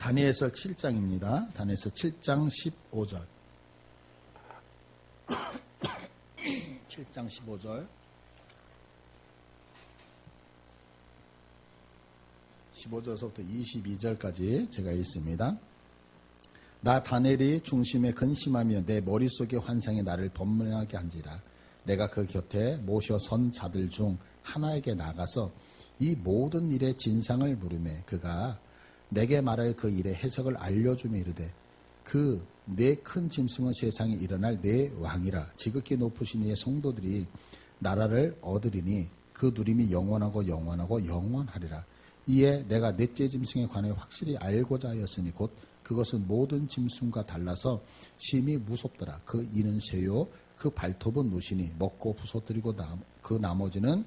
다니엘서 7장입니다. 다니엘서 7장 15절. 7장 15절. 15절서부터 22절까지 제가 읽습니다. 나 다니엘이 중심에 근심하며 내 머릿속의 환상이 나를 번뇌하게 한지라. 내가 그 곁에 모셔 선 자들 중 하나에게 나가서 이 모든 일의 진상을 물으매 그가 내게 말할 그 일의 해석을 알려주며 이르되 그 내 큰 짐승은 세상에 일어날 내 왕이라. 지극히 높으신 이의 성도들이 나라를 얻으리니 그 누림이 영원하고 영원하고 영원하리라. 이에 내가 넷째 짐승에 관해 확실히 알고자 하였으니 곧 그것은 모든 짐승과 달라서 심히 무섭더라. 그 이는 새요 그 발톱은 노시니 먹고 부서뜨리고 그 나머지는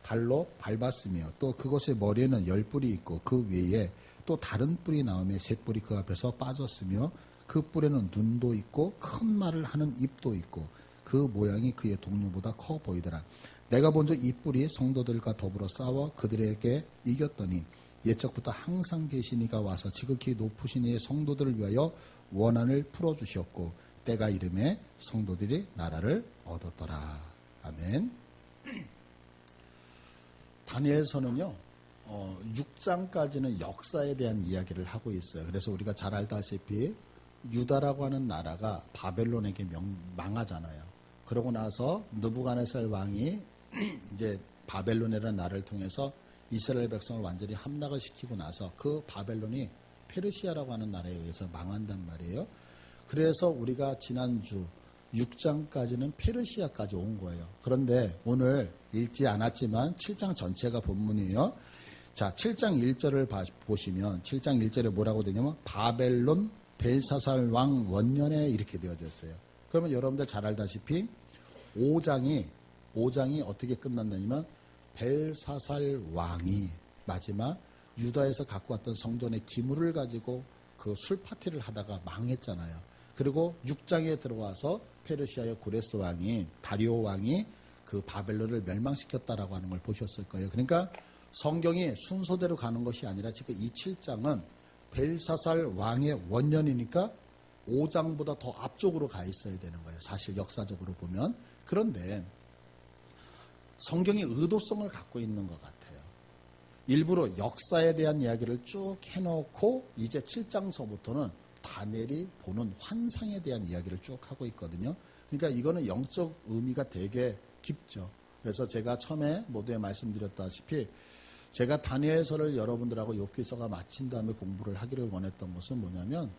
발로 밟았으며 또 그것의 머리에는 10뿔이 있고 그 위에 또 다른 뿔이 나오며 새 뿔이 그 앞에서 빠졌으며 그 뿔에는 눈도 있고 큰 말을 하는 입도 있고 그 모양이 그의 동료보다 커 보이더라. 내가 먼저 이 뿔이 성도들과 더불어 싸워 그들에게 이겼더니 옛적부터 항상 계신 이가 와서 지극히 높으신 이의 성도들을 위하여 원한을 풀어주셨고 때가 이름에 성도들이 나라를 얻었더라. 아멘. 다니엘서는요 6장까지는 역사에 대한 이야기를 하고 있어요. 그래서 우리가 잘 알다시피 유다라고 하는 나라가 바벨론에게 망하잖아요. 그러고 나서 느부갓네살 왕이 이제 바벨론이라는 나라를 통해서 이스라엘 백성을 완전히 함락을 시키고 나서 그 바벨론이 페르시아라고 하는 나라에 의해서 망한단 말이에요. 그래서 우리가 지난주 6장까지는 페르시아까지 온 거예요. 그런데 오늘 읽지 않았지만 7장 전체가 본문이에요. 자, 7장 1절을 보시면 7장 1절에 뭐라고 되냐면 바벨론 벨사살 왕 원년에 이렇게 되어져 있어요. 그러면 여러분들 잘 알다시피 5장이 어떻게 끝났냐면 벨사살 왕이 마지막 유다에서 갖고 왔던 성전의 기물을 가지고 그 술 파티를 하다가 망했잖아요. 그리고 6장에 들어와서 페르시아의 고레스 왕이 다리오 왕이 그 바벨론을 멸망시켰다라고 하는 걸 보셨을 거예요. 그러니까 성경이 순서대로 가는 것이 아니라 지금 이 7장은 벨사살 왕의 원년이니까 5장보다 더 앞쪽으로 가 있어야 되는 거예요. 사실 역사적으로 보면. 그런데 성경이 의도성을 갖고 있는 것 같아요. 일부러 역사에 대한 이야기를 쭉 해놓고 이제 7장서부터는 다니엘이 보는 환상에 대한 이야기를 쭉 하고 있거든요. 그러니까 이거는 영적 의미가 되게 깊죠. 그래서 제가 처음에 모두에 말씀드렸다시피 제가 다니엘서를 여러분들하고 욥기서가 마친 다음에 공부를 하기를 원했던 것은 뭐냐면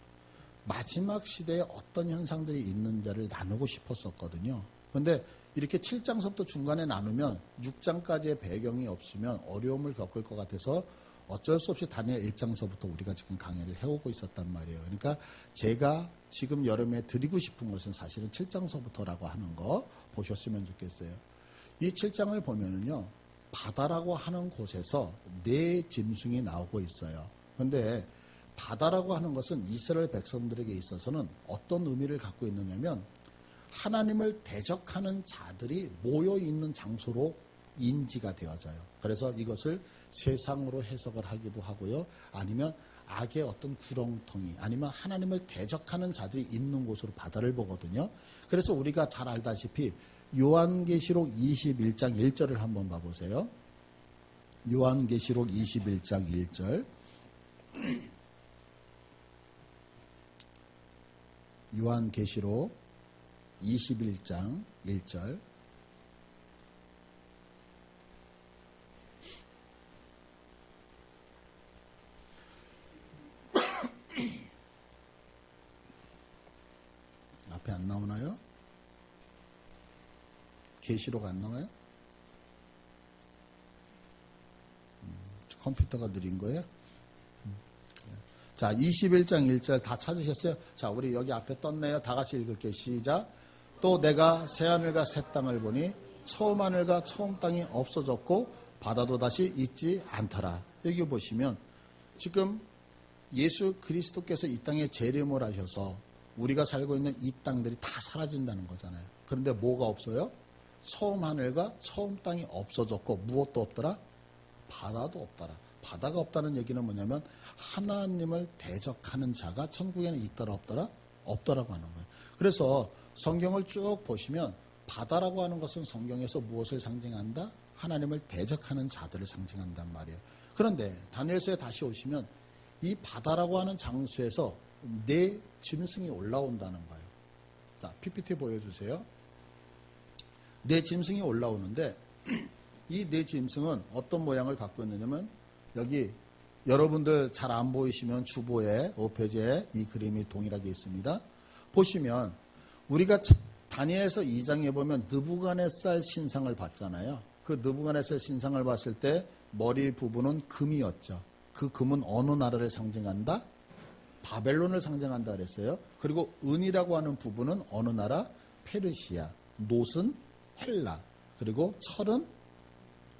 마지막 시대에 어떤 현상들이 있는지를 나누고 싶었었거든요. 그런데 이렇게 7장서부터 중간에 나누면 6장까지의 배경이 없으면 어려움을 겪을 것 같아서 어쩔 수 없이 다니엘 1장서부터 우리가 지금 강의를 해오고 있었단 말이에요. 그러니까 제가 지금 여름에 드리고 싶은 것은 사실은 7장서부터라고 하는 거 보셨으면 좋겠어요. 이 7장을 보면은요, 바다라고 하는 곳에서 네 짐승이 나오고 있어요. 그런데 바다라고 하는 것은 이스라엘 백성들에게 있어서는 어떤 의미를 갖고 있느냐면 하나님을 대적하는 자들이 모여 있는 장소로 인지가 되어져요. 그래서 이것을 세상으로 해석을 하기도 하고요. 아니면 악의 어떤 구렁텅이, 아니면 하나님을 대적하는 자들이 있는 곳으로 바다를 보거든요. 그래서 우리가 잘 알다시피 요한계시록 21장 1절을 한번 봐보세요. 요한계시록 21장 1절. 요한계시록 21장 1절. 앞에 안 나오나요? 계시록 안 나와요? 컴퓨터가 느린 거예요? 자, 21장 1절 다 찾으셨어요? 자, 우리 여기 앞에 떴네요. 다 같이 읽을게요. 시작. 또 내가 새하늘과 새 땅을 보니 처음 하늘과 처음 땅이 없어졌고 바다도 다시 있지 않더라. 여기 보시면 지금 예수 그리스도께서 이 땅에 재림을 하셔서 우리가 살고 있는 이 땅들이 다 사라진다는 거잖아요. 그런데 뭐가 없어요? 처음 하늘과 처음 땅이 없어졌고 무엇도 없더라? 바다도 없더라. 바다가 없다는 얘기는 뭐냐면 하나님을 대적하는 자가 천국에는 있더라 없더라? 없더라고 하는 거예요. 그래서 성경을 쭉 보시면 바다라고 하는 것은 성경에서 무엇을 상징한다? 하나님을 대적하는 자들을 상징한단 말이에요. 그런데 다니엘서에 다시 오시면 이 바다라고 하는 장소에서 네 짐승이 올라온다는 거예요. 자, PPT 보여주세요. 네 짐승이 올라오는데 이 네 짐승은 어떤 모양을 갖고 있느냐면 여기 여러분들 잘 안 보이시면 주보에 5페이지에 이 그림이 동일하게 있습니다. 보시면 우리가 다니엘서 2장에 보면 느부갓네살 신상을 봤잖아요. 그 느부갓네살 신상을 봤을 때 머리 부분은 금이었죠. 그 금은 어느 나라를 상징한다? 바벨론을 상징한다 그랬어요. 그리고 은이라고 하는 부분은 어느 나라? 페르시아. 놋은 헬라. 그리고 철은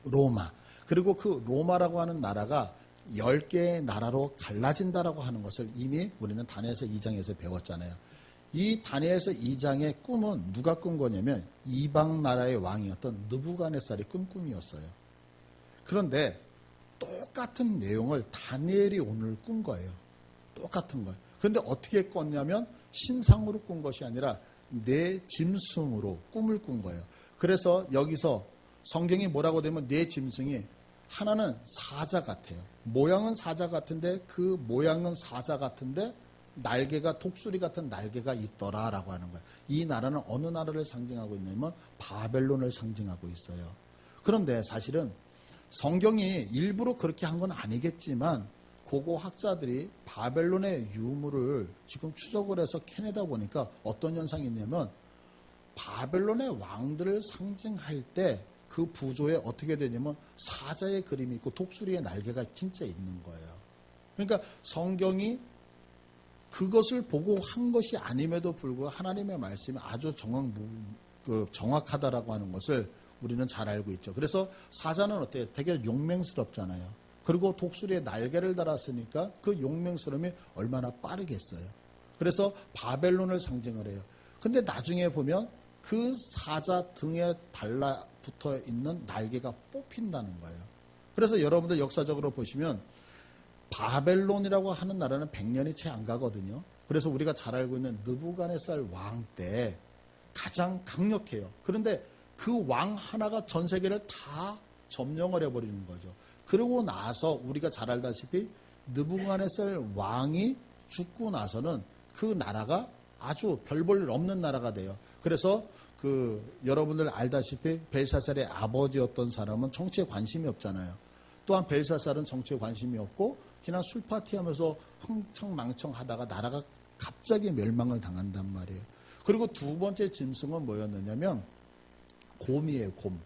로마. 그리고 그 로마라고 하는 나라가 10개의 나라로 갈라진다라고 하는 것을 이미 우리는 다니엘서 2장에서 배웠잖아요. 이 다니엘서 2장의 꿈은 누가 꾼 거냐면 이방 나라의 왕이었던 느부갓네살이 꾼 꿈이었어요. 그런데 똑같은 내용을 다니엘이 오늘 꾼 거예요. 똑같은 거예요. 그런데 어떻게 꿨냐면 신상으로 꾼 것이 아니라 내 짐승으로 꿈을 꾼 거예요. 그래서 여기서 성경이 뭐라고 되면 내 짐승이 하나는 사자 같아요. 모양은 사자 같은데 그 모양은 사자 같은데 날개가 독수리 같은 날개가 있더라라고 하는 거예요. 이 나라는 어느 나라를 상징하고 있냐면 바벨론을 상징하고 있어요. 그런데 사실은 성경이 일부러 그렇게 한 건 아니겠지만 고고 학자들이 바벨론의 유물을 지금 추적을 해서 캐내다 보니까 어떤 현상이 있냐면 바벨론의 왕들을 상징할 때 그 부조에 어떻게 되냐면 사자의 그림이 있고 독수리의 날개가 진짜 있는 거예요. 그러니까 성경이 그것을 보고 한 것이 아님에도 불구하고 하나님의 말씀이 아주 정확하다라고 하는 것을 우리는 잘 알고 있죠. 그래서 사자는 어때요? 되게 용맹스럽잖아요. 그리고 독수리에 날개를 달았으니까 그 용맹스러움이 얼마나 빠르겠어요. 그래서 바벨론을 상징을 해요. 근데 나중에 보면 그 사자 등에 달라붙어 있는 날개가 뽑힌다는 거예요. 그래서 여러분들 역사적으로 보시면 바벨론이라고 하는 나라는 100년이 채 안 가거든요. 그래서 우리가 잘 알고 있는 느부갓네살 왕 때 가장 강력해요. 그런데 그 왕 하나가 전 세계를 다 점령을 해버리는 거죠. 그러고 나서 우리가 잘 알다시피 느부갓네살 왕이 죽고 나서는 그 나라가 아주 별 볼 일 없는 나라가 돼요. 그래서 여러분들 알다시피 벨사살의 아버지였던 사람은 정치에 관심이 없잖아요. 또한 벨사살은 정치에 관심이 없고 그냥 술 파티하면서 흥청망청 하다가 나라가 갑자기 멸망을 당한단 말이에요. 그리고 두 번째 짐승은 뭐였느냐면 곰이에요, 곰.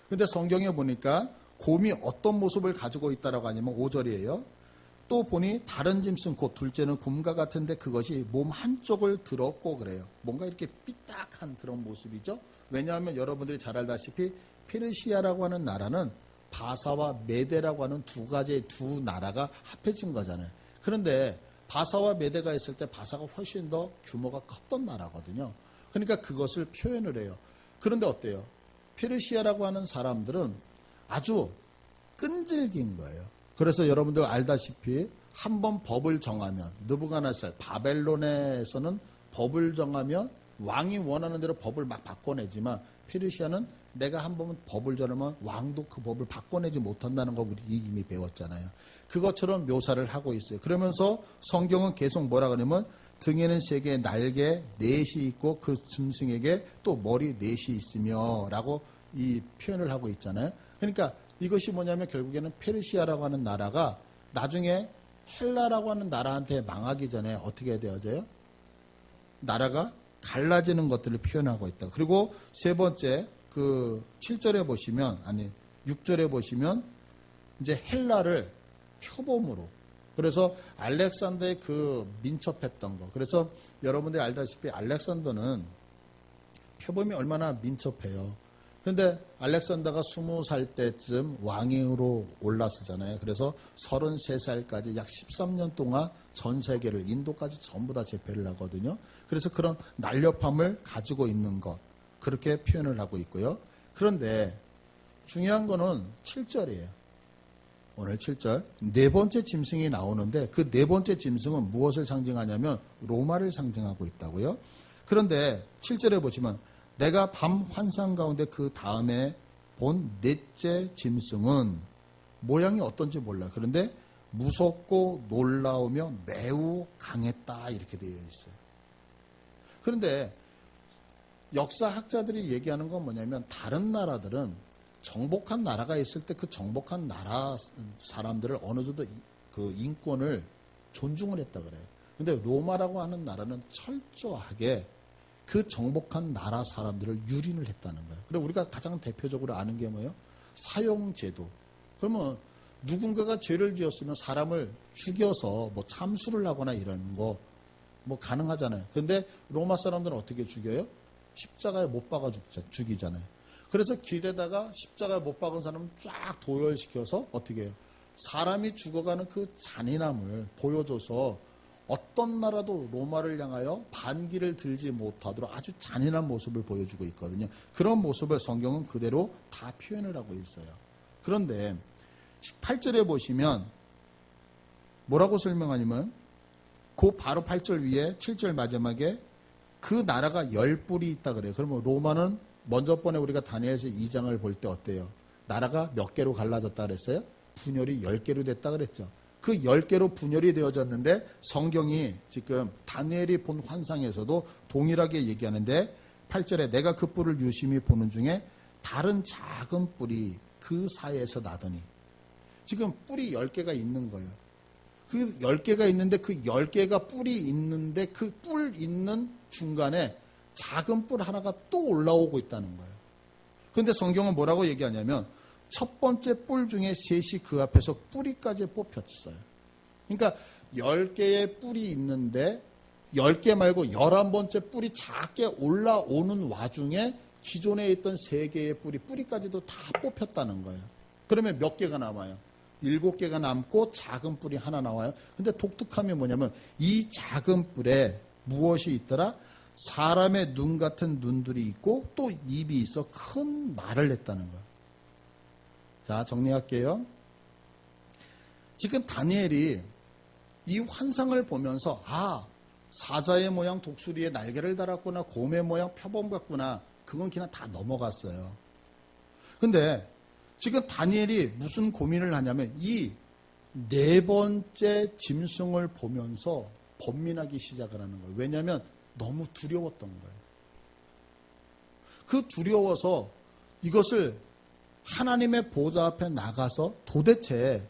근데 성경에 보니까 곰이 어떤 모습을 가지고 있다라고 하냐면 5절이에요. 또 보니 다른 짐승 곧 둘째는 곰과 같은데 그것이 몸 한쪽을 들었고 그래요. 뭔가 이렇게 삐딱한 그런 모습이죠. 왜냐하면 여러분들이 잘 알다시피 페르시아라고 하는 나라는 바사와 메데라고 하는 두 가지의 두 나라가 합해진 거잖아요. 그런데 바사와 메데가 있을 때 바사가 훨씬 더 규모가 컸던 나라거든요. 그러니까 그것을 표현을 해요. 그런데 어때요? 페르시아라고 하는 사람들은 아주 끈질긴 거예요. 그래서 여러분들 알다시피 한번 법을 정하면 느부갓네살 바벨론에서는 법을 정하면 왕이 원하는 대로 법을 막 바꿔내지만 페르시아는 내가 한번 법을 정하면 왕도 그 법을 바꿔내지 못한다는 거 우리 이미 배웠잖아요. 그것처럼 묘사를 하고 있어요. 그러면서 성경은 계속 뭐라 그러냐면 등에는 3개의 날개 4이 있고 그 짐승에게 또 머리 4이 있으며 라고 이 표현을 하고 있잖아요. 그러니까 이것이 뭐냐면 결국에는 페르시아라고 하는 나라가 나중에 헬라라고 하는 나라한테 망하기 전에 어떻게 되어져요? 나라가 갈라지는 것들을 표현하고 있다. 그리고 세 번째 7절에 보시면 6절에 보시면 이제 헬라를 표범으로 그래서 알렉산더의 민첩했던 거. 그래서 여러분들이 알다시피 알렉산더는 표범이 얼마나 민첩해요. 그런데 알렉산더가 20살 때쯤 왕으로 올랐었잖아요. 그래서 33살까지 약 13년 동안 전 세계를 인도까지 전부 다 제패를 하거든요. 그래서 그런 날렵함을 가지고 있는 것 그렇게 표현을 하고 있고요. 그런데 중요한 거는 7절이에요. 오늘 7절 네 번째 짐승이 나오는데 그 네 번째 짐승은 무엇을 상징하냐면 로마를 상징하고 있다고요. 그런데 7절에 보시면 내가 밤 환상 가운데 그 다음에 본 넷째 짐승은 모양이 어떤지 몰라. 그런데 무섭고 놀라우며 매우 강했다 이렇게 되어 있어요. 그런데 역사학자들이 얘기하는 건 뭐냐면 다른 나라들은 정복한 나라가 있을 때 그 정복한 나라 사람들을 어느 정도 그 인권을 존중을 했다 그래요. 근데 로마라고 하는 나라는 철저하게 그 정복한 나라 사람들을 유린을 했다는 거예요. 그리고 우리가 가장 대표적으로 아는 게 뭐예요? 사형제도. 그러면 누군가가 죄를 지었으면 사람을 죽여서 뭐 참수를 하거나 이런 거 뭐 가능하잖아요. 근데 로마 사람들은 어떻게 죽여요? 십자가에 못 박아 죽이잖아요. 그래서 길에다가 십자가에 못 박은 사람을 쫙 도열시켜서 어떻게 해요? 사람이 죽어가는 그 잔인함을 보여줘서 어떤 나라도 로마를 향하여 반기를 들지 못하도록 아주 잔인한 모습을 보여주고 있거든요. 그런 모습을 성경은 그대로 다 표현을 하고 있어요. 그런데 18절에 보시면 뭐라고 설명하냐면 그 바로 8절 위에 7절 마지막에 그 나라가 10뿔이 있다 그래요. 그러면 로마는 먼저 번에 우리가 다니엘서 2장을 볼 때 어때요? 나라가 몇 개로 갈라졌다 그랬어요? 분열이 10개로 됐다 그랬죠. 그 10개로 분열이 되어졌는데 성경이 지금 다니엘이 본 환상에서도 동일하게 얘기하는데 8절에 내가 그 뿔을 유심히 보는 중에 다른 작은 뿔이 그 사이에서 나더니 지금 뿔이 10개가 있는 거예요. 그 10개가 있는데 그 10개가 뿔이 있는데 그 뿔 있는 중간에 작은 뿔 하나가 또 올라오고 있다는 거예요. 그런데 성경은 뭐라고 얘기하냐면 첫 번째 뿔 중에 셋이 그 앞에서 뿌리까지 뽑혔어요. 그러니까 10개의 뿔이 있는데 10개 말고 11번째 뿔이 작게 올라오는 와중에 기존에 있던 3개의 뿌리까지도 다 뽑혔다는 거예요. 그러면 몇 개가 남아요? 7개가 남고 작은 뿔이 하나 나와요. 근데 독특함이 뭐냐면 이 작은 뿔에 무엇이 있더라? 사람의 눈 같은 눈들이 있고 또 입이 있어 큰 말을 했다는 거예요. 자, 정리할게요. 지금 다니엘이 이 환상을 보면서 사자의 모양 독수리에 날개를 달았구나, 곰의 모양 표범 같구나, 그건 그냥 다 넘어갔어요. 근데 지금 다니엘이 무슨 고민을 하냐면 이 네 번째 짐승을 보면서 번민하기 시작을 하는 거예요. 왜냐하면 너무 두려웠던 거예요. 그 두려워서 이것을 하나님의 보좌 앞에 나가서 도대체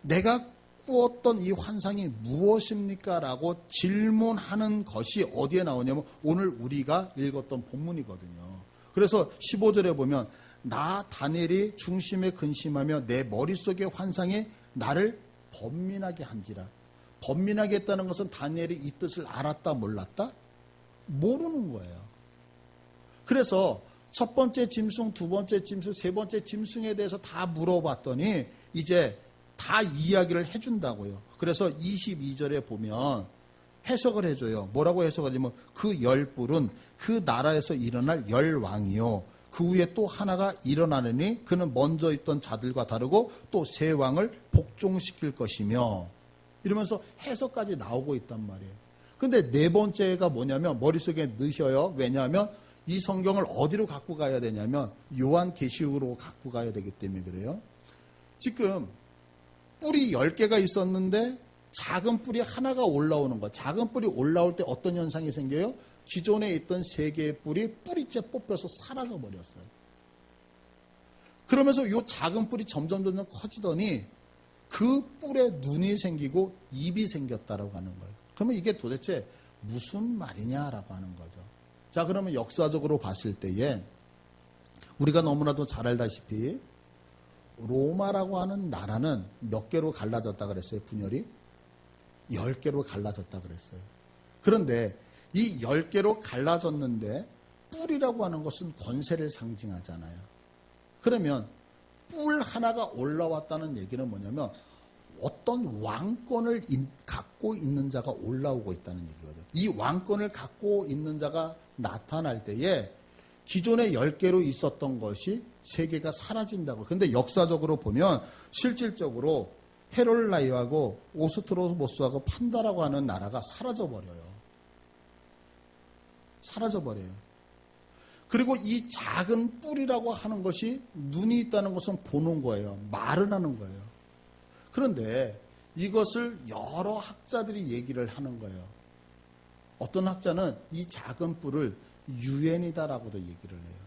내가 꾸었던 이 환상이 무엇입니까? 라고 질문하는 것이 어디에 나오냐면 오늘 우리가 읽었던 본문이거든요. 그래서 15절에 보면 나 다니엘이 중심에 근심하며 내 머릿속의 환상이 나를 번민하게 한지라. 번민하게 했다는 것은 다니엘이 이 뜻을 알았다 몰랐다? 모르는 거예요. 그래서 첫 번째 짐승, 두 번째 짐승, 세 번째 짐승에 대해서 다 물어봤더니 이제 다 이야기를 해준다고요. 그래서 22절에 보면 해석을 해줘요. 뭐라고 해석하냐면 그 10뿔은 그 나라에서 일어날 10왕이요. 그 후에 또 하나가 일어나느니 그는 먼저 있던 자들과 다르고 또 새 왕을 복종시킬 것이며 이러면서 해석까지 나오고 있단 말이에요. 근데 네 번째가 뭐냐면 머릿속에 넣으셔요. 왜냐하면 이 성경을 어디로 갖고 가야 되냐면 요한계시록으로 갖고 가야 되기 때문에 그래요. 지금 뿔이 10개가 있었는데 작은 뿔이 하나가 올라오는 거. 작은 뿔이 올라올 때 어떤 현상이 생겨요? 기존에 있던 3개의 뿔이 뿌리째 뽑혀서 사라져 버렸어요. 그러면서 이 작은 뿔이 점점 커지더니 그 뿔에 눈이 생기고 입이 생겼다라고 하는 거예요. 그러면 이게 도대체 무슨 말이냐라고 하는 거죠. 자, 그러면 역사적으로 봤을 때에 우리가 너무나도 잘 알다시피 로마라고 하는 나라는 몇 개로 갈라졌다 그랬어요, 분열이? 10개로 갈라졌다 그랬어요. 그런데 이 10개로 갈라졌는데 뿔이라고 하는 것은 권세를 상징하잖아요. 그러면 뿔 하나가 올라왔다는 얘기는 뭐냐면 어떤 왕권을 갖고 있는 자가 올라오고 있다는 얘기거든요. 이 왕권을 갖고 있는 자가 나타날 때에 기존에 10개로 있었던 것이 세계가 사라진다고. 근데 역사적으로 보면 실질적으로 헤롤라이하고 오스트로보스하고 판다라고 하는 나라가 사라져버려요. 사라져버려요. 그리고 이 작은 뿔이라고 하는 것이 눈이 있다는 것은 보는 거예요. 말을 하는 거예요. 그런데 이것을 여러 학자들이 얘기를 하는 거예요. 어떤 학자는 이 작은 뿔을 유엔이다라고도 얘기를 해요.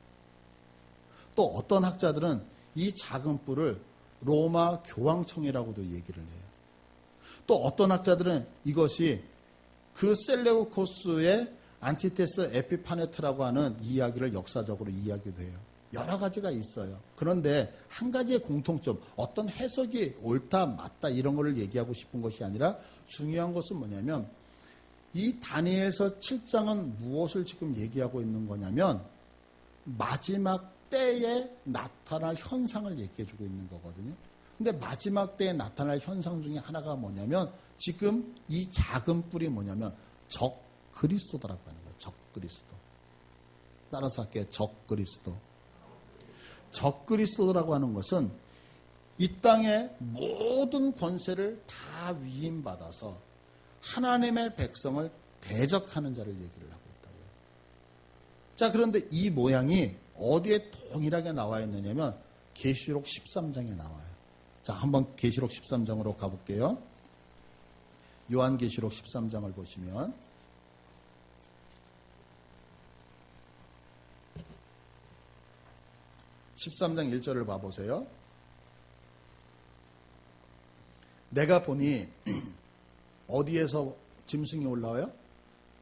또 어떤 학자들은 이 작은 뿔을 로마 교황청이라고도 얘기를 해요. 또 어떤 학자들은 이것이 그 셀레우코스의 안티테스 에피파네트라고 하는 이야기를 역사적으로 이야기도 해요. 여러 가지가 있어요. 그런데 한 가지의 공통점, 어떤 해석이 옳다 맞다 이런 거를 얘기하고 싶은 것이 아니라 중요한 것은 뭐냐면 이 다니엘서 7장은 무엇을 지금 얘기하고 있는 거냐면 마지막 때에 나타날 현상을 얘기해 주고 있는 거거든요. 근데 마지막 때에 나타날 현상 중에 하나가 뭐냐면 지금 이 작은 뿔이 뭐냐면 적 그리스도라고 하는 거예요. 적 그리스도. 따라서 할게요. 적 그리스도. 적 그리스도라고 하는 것은 이 땅의 모든 권세를 다 위임받아서 하나님의 백성을 대적하는 자를 얘기를 하고 있다고요. 자, 그런데 이 모양이 어디에 동일하게 나와 있느냐면 계시록 13장에 나와요. 자, 한번 계시록 13장으로 가볼게요. 요한계시록 13장을 보시면 13장 1절을 봐보세요. 내가 보니 어디에서 짐승이 올라와요?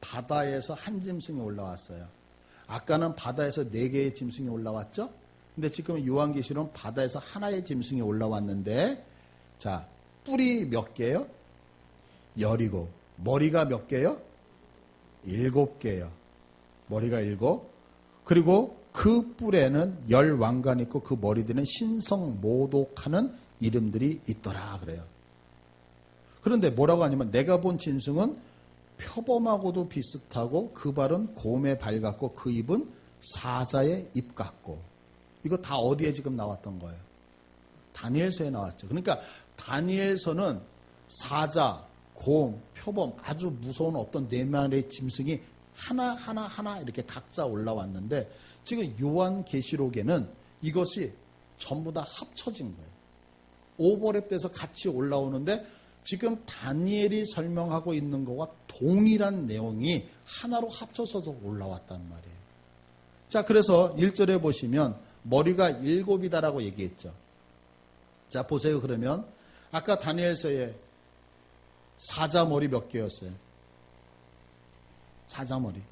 바다에서 한 짐승이 올라왔어요. 아까는 바다에서 4개의 짐승이 올라왔죠? 근데 지금 요한계시록은 바다에서 하나의 짐승이 올라왔는데, 자, 뿔이 몇 개요? 17. 머리가 몇 개요? 7개요. 머리가 7. 그리고 그 뿔에는 10왕관이 있고 그 머리들은 신성 모독하는 이름들이 있더라 그래요. 그런데 뭐라고 하냐면 내가 본 짐승은 표범하고도 비슷하고 그 발은 곰의 발 같고 그 입은 사자의 입 같고. 이거 다 어디에 지금 나왔던 거예요? 다니엘서에 나왔죠. 그러니까 다니엘서는 사자, 곰, 표범 아주 무서운 어떤 4마리의 짐승이 하나 이렇게 각자 올라왔는데 지금 요한계시록에는 이것이 전부 다 합쳐진 거예요. 오버랩돼서 같이 올라오는데 지금 다니엘이 설명하고 있는 것과 동일한 내용이 하나로 합쳐서도 올라왔단 말이에요. 자, 그래서 1절에 보시면 머리가 7이다라고 얘기했죠. 자, 보세요. 그러면 아까 다니엘서에 사자 머리 몇 개였어요? 사자 머리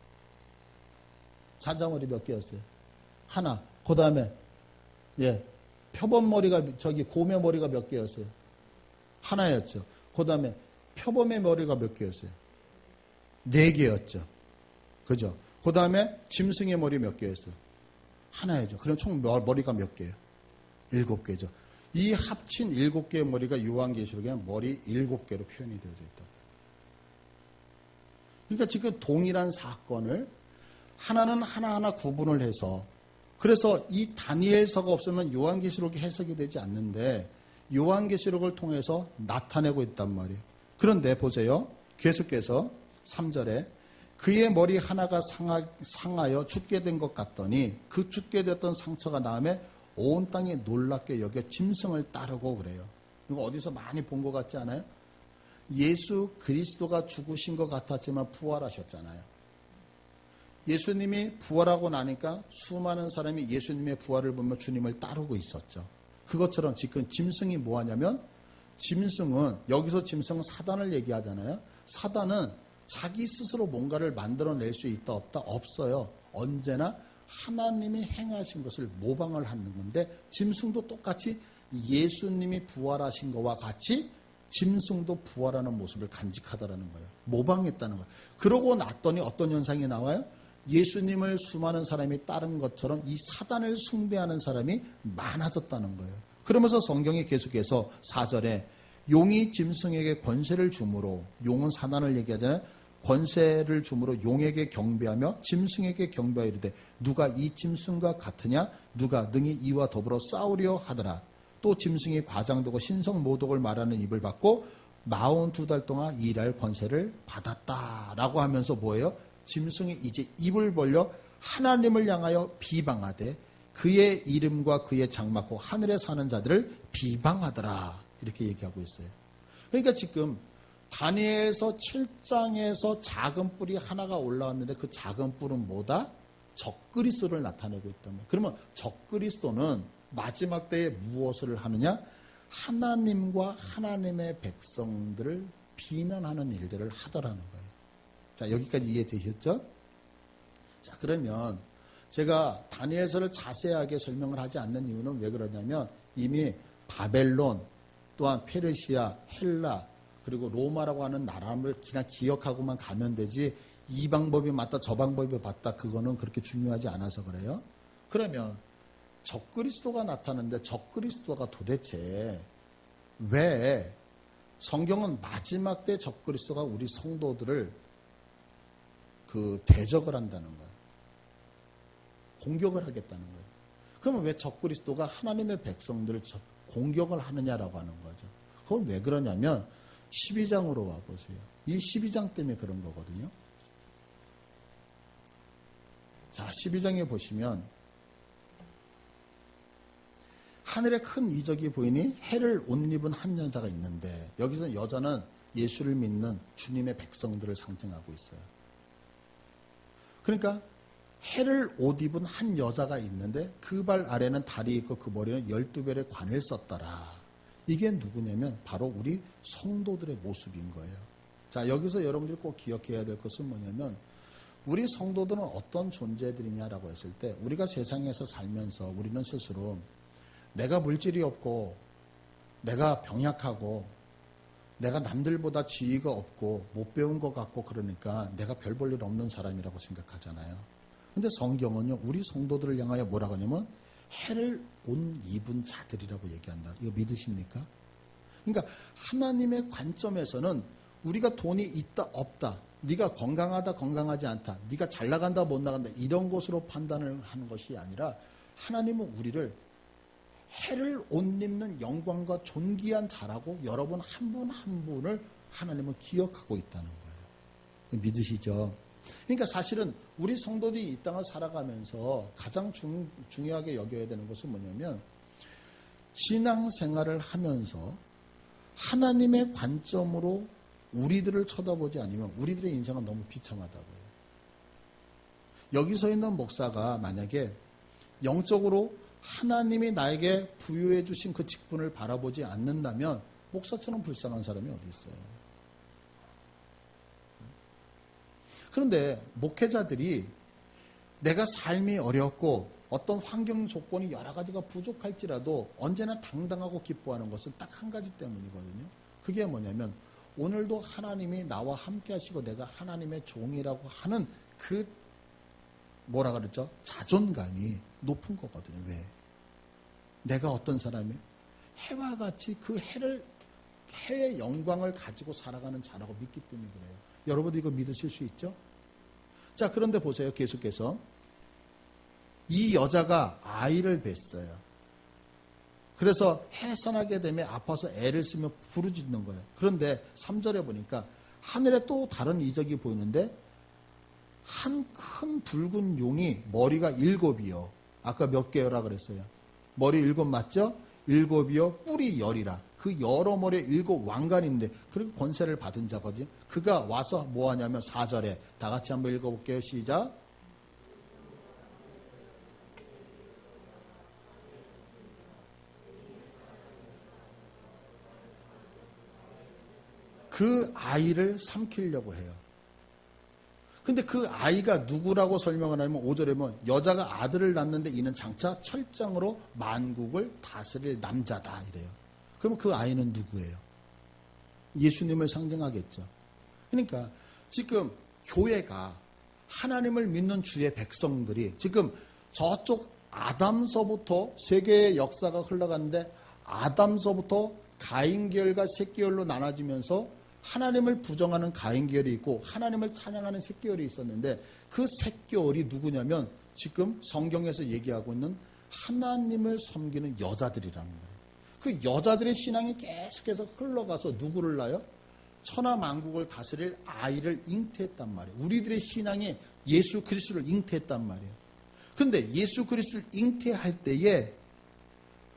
몇 개였어요? 하나. 그 다음에 표범 머리가 곰의 머리가 몇 개였어요? 하나였죠. 그 다음에 표범의 머리가 몇 개였어요? 4개였죠. 그죠? 그 다음에 짐승의 머리 몇 개였어요? 하나였죠. 그럼 총 머리가 몇 개예요? 7개죠. 이 합친 7개의 머리가 요한계시록에는 머리 7개로 표현이 되어져 있다고요. 그러니까 지금 동일한 사건을 하나는 하나하나 구분을 해서 그래서 이 다니엘서가 없으면 요한계시록이 해석이 되지 않는데 요한계시록을 통해서 나타내고 있단 말이에요. 그런데 보세요. 계속해서 3절에 그의 머리 하나가 상하여 죽게 된 것 같더니 그 죽게 됐던 상처가 나음에 온 땅이 놀랍게 여겨 짐승을 따르고 그래요. 이거 어디서 많이 본 것 같지 않아요? 예수 그리스도가 죽으신 것 같았지만 부활하셨잖아요. 예수님이 부활하고 나니까 수많은 사람이 예수님의 부활을 보며 주님을 따르고 있었죠. 그것처럼 지금 짐승이 뭐하냐면 짐승은 여기서 짐승은 사단을 얘기하잖아요. 사단은 자기 스스로 뭔가를 만들어낼 수 있다 없다? 없어요. 언제나 하나님이 행하신 것을 모방을 하는 건데 짐승도 똑같이 예수님이 부활하신 것과 같이 짐승도 부활하는 모습을 간직하다라는 거예요. 모방했다는 거예요. 그러고 났더니 어떤 현상이 나와요? 예수님을 수많은 사람이 따른 것처럼 이 사단을 숭배하는 사람이 많아졌다는 거예요. 그러면서 성경이 계속해서 4절에 용이 짐승에게 권세를 주므로 용은 사단을 얘기하잖아요. 권세를 주므로 용에게 경배하며 짐승에게 경배하여 이르되 누가 이 짐승과 같으냐 누가 능히 이와 더불어 싸우려 하더라. 또 짐승이 과장되고 신성 모독을 말하는 입을 받고 42달 동안 일할 권세를 받았다라고 하면서 뭐예요? 짐승이 이제 입을 벌려 하나님을 향하여 비방하되 그의 이름과 그의 장막고 하늘에 사는 자들을 비방하더라. 이렇게 얘기하고 있어요. 그러니까 지금 다니엘서 7장에서 작은 뿔이 하나가 올라왔는데 그 작은 뿔은 뭐다? 적그리스도를 나타내고 있단 말이에요. 그러면 적그리스도는 마지막 때에 무엇을 하느냐? 하나님과 하나님의 백성들을 비난하는 일들을 하더라는 거예요. 자, 여기까지 이해되셨죠? 자, 그러면 제가 다니엘서를 자세하게 설명을 하지 않는 이유는 왜 그러냐면 이미 바벨론 또한 페르시아, 헬라 그리고 로마라고 하는 나라를 그냥 기억하고만 가면 되지 이 방법이 맞다 저 방법이 맞다 그거는 그렇게 중요하지 않아서 그래요. 그러면 적그리스도가 나타나는데 적그리스도가 도대체 왜 성경은 마지막 때 적그리스도가 우리 성도들을 대적을 한다는 거예요. 공격을 하겠다는 거예요. 그러면 왜 적그리스도가 하나님의 백성들을 공격을 하느냐라고 하는 거죠. 그건 왜 그러냐면 12장으로 와보세요. 이 12장 때문에 그런 거거든요. 자, 12장에 보시면 하늘에 큰 이적이 보이니 해를 옷 입은 한 여자가 있는데 여기서 여자는 예수를 믿는 주님의 백성들을 상징하고 있어요. 그러니까 해를 옷 입은 한 여자가 있는데 그 발 아래는 달이 있고 그 머리는 12별의 관을 썼더라. 이게 누구냐면 바로 우리 성도들의 모습인 거예요. 자, 여기서 여러분들이 꼭 기억해야 될 것은 뭐냐면 우리 성도들은 어떤 존재들이냐라고 했을 때 우리가 세상에서 살면서 우리는 스스로 내가 물질이 없고 내가 병약하고 내가 남들보다 지위가 없고 못 배운 것 같고 그러니까 내가 별 볼 일 없는 사람이라고 생각하잖아요. 근데 성경은요 우리 성도들을 향하여 뭐라고 하냐면 해를 옷 입은 자들이라고 얘기한다. 이거 믿으십니까? 그러니까 하나님의 관점에서는 우리가 돈이 있다 없다, 네가 건강하다 건강하지 않다, 네가 잘 나간다 못 나간다 이런 것으로 판단을 하는 것이 아니라 하나님은 우리를 해를 옷 입는 영광과 존귀한 자라고 여러분 한 분 한 분을 하나님은 기억하고 있다는 거예요. 믿으시죠? 그러니까 사실은 우리 성도들이 이 땅을 살아가면서 가장 중요하게 여겨야 되는 것은 뭐냐면 신앙생활을 하면서 하나님의 관점으로 우리들을 쳐다보지 않으면 우리들의 인생은 너무 비참하다고요. 여기서 있는 목사가 만약에 영적으로 하나님이 나에게 부여해 주신 그 직분을 바라보지 않는다면 목사처럼 불쌍한 사람이 어디 있어요. 그런데 목회자들이 내가 삶이 어렵고 어떤 환경 조건이 여러 가지가 부족할지라도 언제나 당당하고 기뻐하는 것은 딱 한 가지 때문이거든요. 그게 뭐냐면 오늘도 하나님이 나와 함께 하시고 내가 하나님의 종이라고 하는 그 뭐라 그랬죠? 자존감이 높은 거거든요. 왜? 내가 어떤 사람이 해와 같이 그 해의 영광을 가지고 살아가는 자라고 믿기 때문에 그래요. 여러분도 이거 믿으실 수 있죠? 자, 그런데 보세요. 계속해서 이 여자가 아이를 뱄어요. 그래서 해산하게 되면 아파서 애를 쓰며 부르짖는 거예요. 그런데 3절에 보니까 하늘에 또 다른 이적이 보이는데 한 큰 붉은 용이 머리가 7이요. 아까 몇 개여라 그랬어요? 머리 7 맞죠? 7이요. 뿔이 10이라. 그 여러 머리에 7 왕관인데 그리고 권세를 받은 자거든요. 그가 와서 뭐 하냐면 4절에 다 같이 한번 읽어볼게요. 시작. 그 아이를 삼키려고 해요. 근데 그 아이가 누구라고 설명을 하면 5절에 보면 여자가 아들을 낳는데 이는 장차 철장으로 만국을 다스릴 남자다 이래요. 그럼 그 아이는 누구예요? 예수님을 상징하겠죠. 그러니까 지금 교회가 하나님을 믿는 주의 백성들이 지금 저쪽 아담서부터 세계의 역사가 흘러갔는데 아담서부터 가인계열과 셋계열로 나눠지면서 하나님을 부정하는 가인계열이 있고 하나님을 찬양하는 셋계열이 있었는데 그 셋계열이 누구냐면 지금 성경에서 얘기하고 있는 하나님을 섬기는 여자들이라는 거예요. 그 여자들의 신앙이 계속해서 흘러가서 누구를 낳아요? 천하 만국을 다스릴 아이를 잉태했단 말이에요. 우리들의 신앙이 예수 그리스도를 잉태했단 말이에요. 그런데 예수 그리스도를 잉태할 때에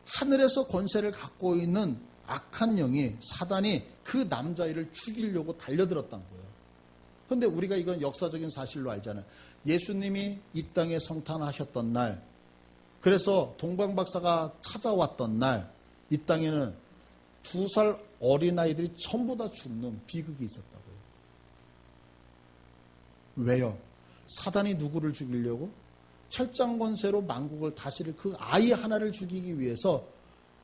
하늘에서 권세를 갖고 있는 악한 영이 사단이 그 남자아이를 죽이려고 달려들었단 거예요. 그런데 우리가 이건 역사적인 사실로 알잖아요. 예수님이 이 땅에 성탄하셨던 날, 그래서 동방박사가 찾아왔던 날, 이 땅에는 2살 어린아이들이 전부 다 죽는 비극이 있었다고요. 왜요? 사단이 누구를 죽이려고? 철장 권세로 만국을 다스릴 그 아이 하나를 죽이기 위해서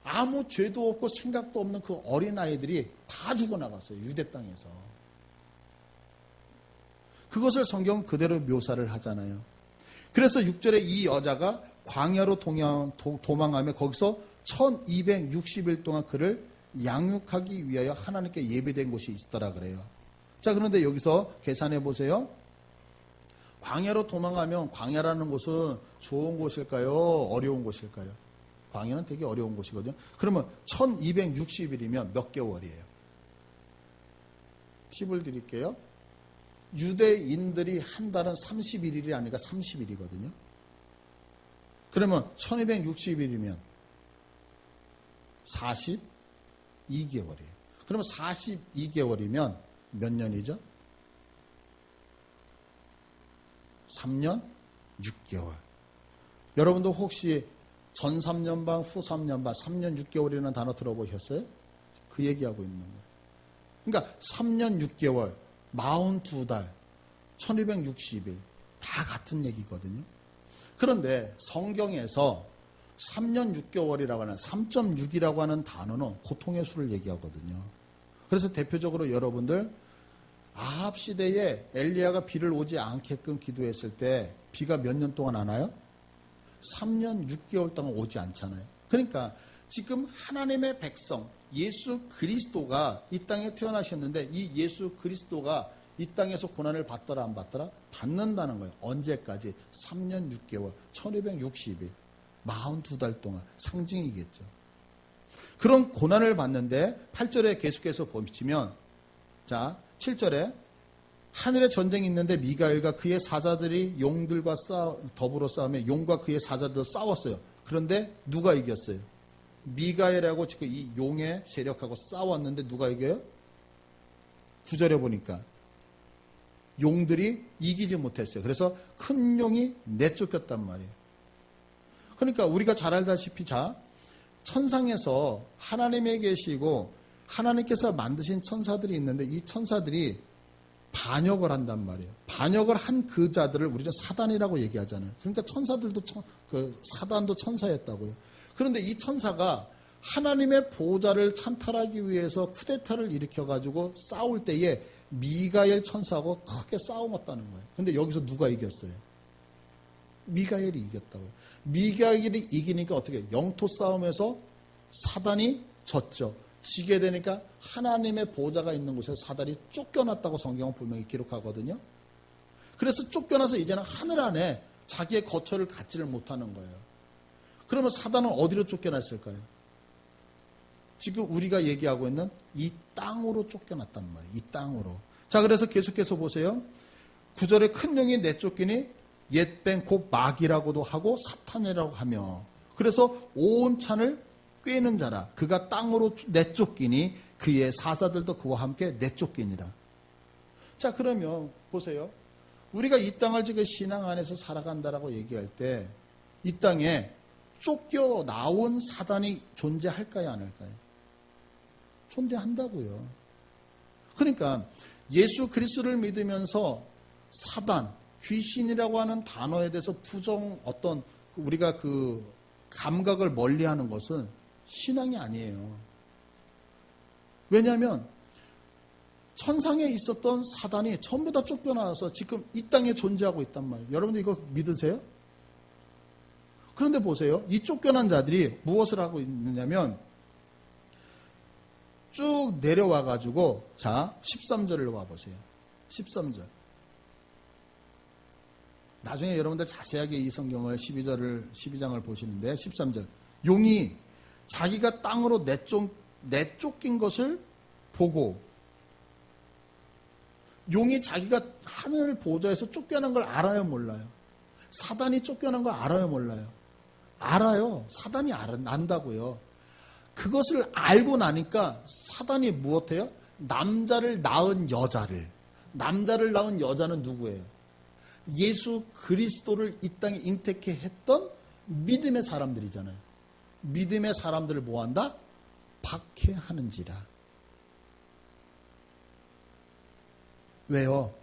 아무 죄도 없고 생각도 없는 그 어린아이들이 다 죽어나갔어요. 유대 땅에서. 그것을 성경 그대로 묘사를 하잖아요. 그래서 6절에 이 여자가 광야로 도망하며 거기서 1260일 동안 그를 양육하기 위하여 하나님께 예배된 곳이 있더라 그래요. 자, 그런데 여기서 계산해 보세요. 광야로 도망하면 광야라는 곳은 좋은 곳일까요? 어려운 곳일까요? 광야는 되게 어려운 곳이거든요. 그러면 1260일이면 몇 개월이에요? 팁을 드릴게요. 유대인들이 한 달은 31일이 아니라 30일이거든요. 그러면 1260일이면 42개월이에요. 그러면 42개월이면 몇 년이죠? 3년 6개월. 여러분도 혹시 전 3년반, 후 3년반, 3년 6개월이라는 단어 들어보셨어요? 그 얘기하고 있는 거예요. 그러니까 3년 6개월, 42달, 1260일 다 같은 얘기거든요. 그런데 성경에서 3년 6개월이라고 하는 3.6이라고 하는 단어는 고통의 수를 얘기하거든요. 그래서 대표적으로 여러분들 아합 시대에 엘리야가 비를 오지 않게끔 기도했을 때 비가 몇 년 동안 안 와요? 3년 6개월 동안 오지 않잖아요. 그러니까 지금 하나님의 백성 예수 그리스도가 이 땅에 태어나셨는데 이 예수 그리스도가 이 땅에서 고난을 받더라 안 받더라? 받는다는 거예요. 언제까지? 3년 6개월 1260일 42달 동안 상징이겠죠. 그런 고난을 받는데 8절에 계속해서 보시면 자 7절에 하늘에 전쟁이 있는데 미가엘과 그의 사자들이 용들과 더불어 싸우며 용과 그의 사자들도 싸웠어요. 그런데 누가 이겼어요? 미가엘하고 지금 이 용의 세력하고 싸웠는데 누가 이겨요? 9절에 보니까 용들이 이기지 못했어요. 그래서 큰 용이 내쫓겼단 말이에요. 그러니까 우리가 잘 알다시피 자 천상에서 하나님에 계시고 하나님께서 만드신 천사들이 있는데 이 천사들이 반역을 한단 말이에요. 반역을 한 그 자들을 우리는 사단이라고 얘기하잖아요. 그러니까 천사들도 사단도 천사였다고요. 그런데 이 천사가 하나님의 보호자를 찬탈하기 위해서 쿠데타를 일으켜가지고 싸울 때에 미가엘 천사하고 크게 싸움었다는 거예요. 그런데 여기서 누가 이겼어요? 미가엘이 이겼다고요. 미가엘이 이기니까 어떻게 해요? 영토 싸움에서 사단이 졌죠. 지게 되니까 하나님의 보호자가 있는 곳에서 사단이 쫓겨났다고 성경은 분명히 기록하거든요. 그래서 쫓겨나서 이제는 하늘 안에 자기의 거처를 갖지를 못하는 거예요. 그러면 사단은 어디로 쫓겨났을까요? 지금 우리가 얘기하고 있는 이 땅으로 쫓겨났단 말이에요. 이 땅으로. 자, 그래서 계속해서 보세요. 9절에 큰 영이 내쫓기니 옛뱀 곧 마귀라고도 하고 사탄이라고 하며 그래서 온 찬을 꿰는 자라 그가 땅으로 내쫓기니 그의 사사들도 그와 함께 내쫓기니라. 자, 그러면 보세요. 우리가 이 땅을 지금 신앙 안에서 살아간다라고 얘기할 때 이 땅에 쫓겨 나온 사단이 존재할까요, 안 할까요? 존재한다고요. 그러니까 예수 그리스도를 믿으면서 사단, 귀신이라고 하는 단어에 대해서 어떤 우리가 그 감각을 멀리하는 것은 신앙이 아니에요. 왜냐하면 천상에 있었던 사단이 전부 다 쫓겨나와서 지금 이 땅에 존재하고 있단 말이에요. 여러분들 이거 믿으세요? 그런데 보세요. 이 쫓겨난 자들이 무엇을 하고 있느냐면 쭉 내려와가지고, 자, 13절로 와보세요. 13절. 나중에 여러분들 자세하게 이 성경을 12장을 보시는데, 13절. 용이 자기가 땅으로 내쫓긴 것을 보고, 용이 자기가 하늘 보좌에서 쫓겨난 걸 알아요, 몰라요? 사단이 쫓겨난 걸 알아요, 몰라요? 알아요. 사단이 안다고요. 그것을 알고 나니까 사단이 무엇해요? 남자를 낳은 여자를. 남자를 낳은 여자는 누구예요? 예수 그리스도를 이 땅에 잉태케 했던 믿음의 사람들이잖아요. 믿음의 사람들을 뭐한다? 박해하는지라. 왜요?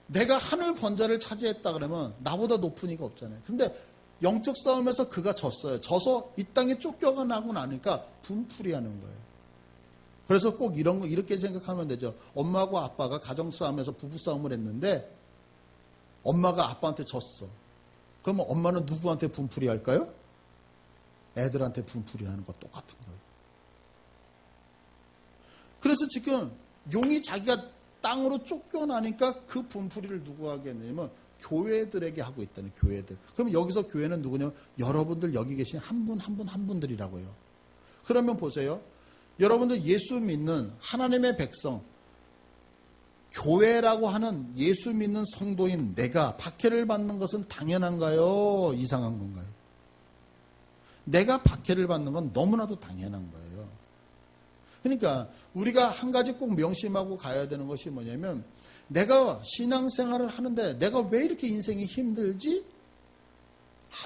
내가 하늘 권좌를 차지했다 그러면 나보다 높은 이가 없잖아요. 근데 영적 싸움에서 그가 졌어요. 져서 이 땅에 쫓겨나고 나니까 분풀이 하는 거예요. 그래서 꼭 이런 거 이렇게 생각하면 되죠. 엄마하고 아빠가 가정싸움에서 부부싸움을 했는데 엄마가 아빠한테 졌어. 그러면 엄마는 누구한테 분풀이 할까요? 애들한테 분풀이 하는 거 똑같은 거예요. 그래서 지금 용이 자기가 땅으로 쫓겨나니까 그 분풀이를 누구 하겠냐면 교회들에게 하고 있다는 교회들. 그럼 여기서 교회는 누구냐? 여러분들 여기 계신 한 분들이라고요. 그러면 보세요. 여러분들 예수 믿는 하나님의 백성, 교회라고 하는 예수 믿는 성도인 내가 박해를 받는 것은 당연한가요? 이상한 건가요? 내가 박해를 받는 건 너무나도 당연한 거예요. 그러니까 우리가 한 가지 꼭 명심하고 가야 되는 것이 뭐냐면 내가 신앙생활을 하는데 내가 왜 이렇게 인생이 힘들지?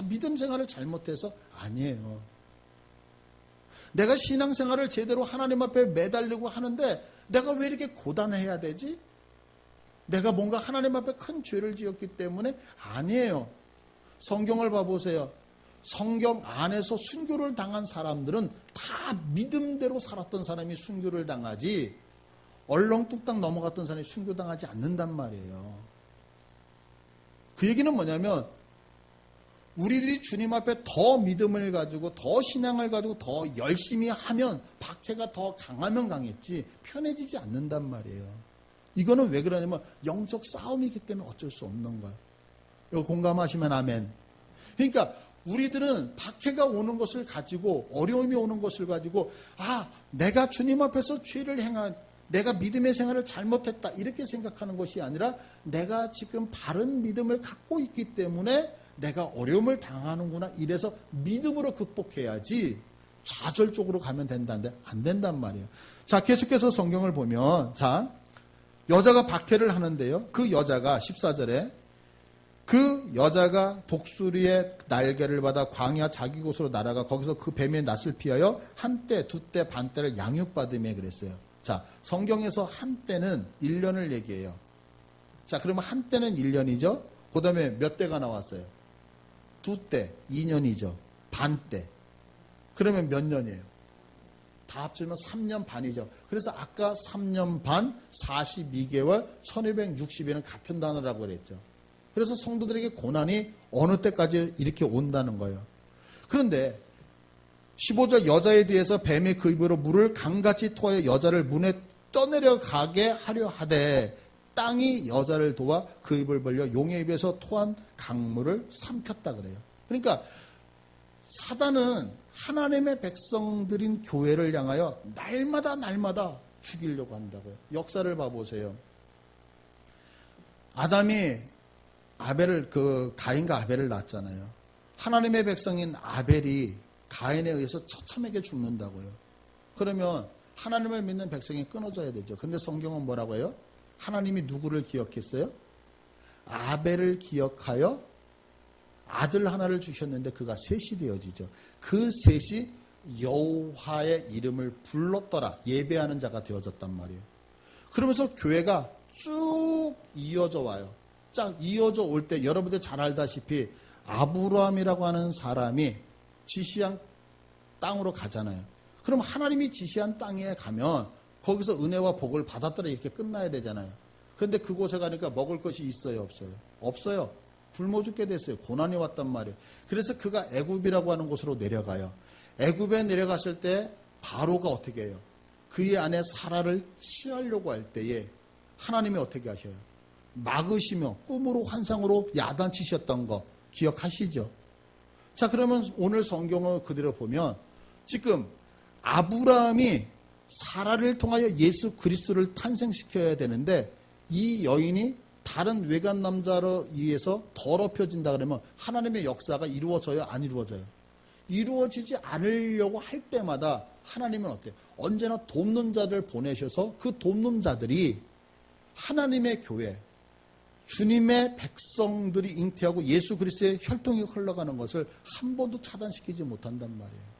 믿음 생활을 잘못해서? 아니에요. 내가 신앙생활을 제대로 하나님 앞에 매달리고 하는데 내가 왜 이렇게 고단해야 되지? 내가 뭔가 하나님 앞에 큰 죄를 지었기 때문에? 아니에요. 성경을 봐보세요. 성경 안에서 순교를 당한 사람들은 다 믿음대로 살았던 사람이 순교를 당하지 얼렁뚱땅 넘어갔던 사람이 순교당하지 않는단 말이에요. 그 얘기는 뭐냐면 우리들이 주님 앞에 더 믿음을 가지고 더 신앙을 가지고 더 열심히 하면 박해가 더 강하면 강했지 편해지지 않는단 말이에요. 이거는 왜 그러냐면 영적 싸움이기 때문에 어쩔 수 없는 거예요. 이거 공감하시면 아멘. 그러니까 우리들은 박해가 오는 것을 가지고 어려움이 오는 것을 가지고 내가 주님 앞에서 죄를 행한 내가 믿음의 생활을 잘못했다 이렇게 생각하는 것이 아니라 내가 지금 바른 믿음을 갖고 있기 때문에 내가 어려움을 당하는구나 이래서 믿음으로 극복해야지 좌절적으로 가면 된다는데 안 된단 말이에요. 자, 계속해서 성경을 보면 자 여자가 박해를 하는데요. 그 여자가 14절에 그 여자가 독수리의 날개를 받아 광야 자기 곳으로 날아가 거기서 그 뱀의 낯을 피하여 한때 두때 반때를 양육받으며 그랬어요. 자, 성경에서 한때는 1년을 얘기해요. 자, 그러면 한때는 1년이죠. 그 다음에 몇 때가 나왔어요? 두때 2년이죠. 반때. 그러면 몇 년이에요? 다 합치면 3년 반이죠. 그래서 아까 3년 반, 42개월, 1260일은 같은 단어라고 그랬죠. 그래서 성도들에게 고난이 어느 때까지 이렇게 온다는 거예요. 그런데 15절 여자에 대해서 뱀의 그 입으로 물을 강같이 토하여 여자를 문에 떠내려가게 하려 하되 땅이 여자를 도와 그 입을 벌려 용의 입에서 토한 강물을 삼켰다 그래요. 그러니까 사단은 하나님의 백성들인 교회를 향하여 날마다 죽이려고 한다고요. 역사를 봐보세요. 아담이 가인과 아벨을 낳았잖아요. 하나님의 백성인 아벨이 가인에 의해서 처참하게 죽는다고요. 그러면 하나님을 믿는 백성이 끊어져야 되죠. 근데 성경은 뭐라고 해요? 하나님이 누구를 기억했어요? 아벨을 기억하여 아들 하나를 주셨는데 그가 셋이 되어지죠. 그 셋이 여호와의 이름을 불렀더라. 예배하는 자가 되어졌단 말이에요. 그러면서 교회가 쭉 이어져 와요. 쫙 이어져 올 때 여러분들 잘 알다시피 아브라함이라고 하는 사람이 지시한 땅으로 가잖아요. 그럼 하나님이 지시한 땅에 가면 거기서 은혜와 복을 받았더라 이렇게 끝나야 되잖아요. 그런데 그곳에 가니까 먹을 것이 있어요, 없어요? 없어요. 굶어 죽게 됐어요. 고난이 왔단 말이에요. 그래서 그가 애굽이라고 하는 곳으로 내려가요. 애굽에 내려갔을 때 바로가 어떻게 해요? 그의 아내 사라를 취하려고 할 때에 하나님이 어떻게 하셔요? 막으시며 꿈으로 환상으로 야단치셨던 거 기억하시죠? 자, 그러면 오늘 성경을 그대로 보면 지금 아브라함이 사라를 통하여 예수 그리스도를 탄생시켜야 되는데 이 여인이 다른 외간 남자로 의해서 더럽혀진다 그러면 하나님의 역사가 이루어져요? 안 이루어져요? 이루어지지 않으려고 할 때마다 하나님은 어때요? 언제나 돕는 자들 보내셔서 그 돕는 자들이 하나님의 교회, 주님의 백성들이 잉태하고 예수 그리스도의 혈통이 흘러가는 것을 한 번도 차단시키지 못한단 말이에요.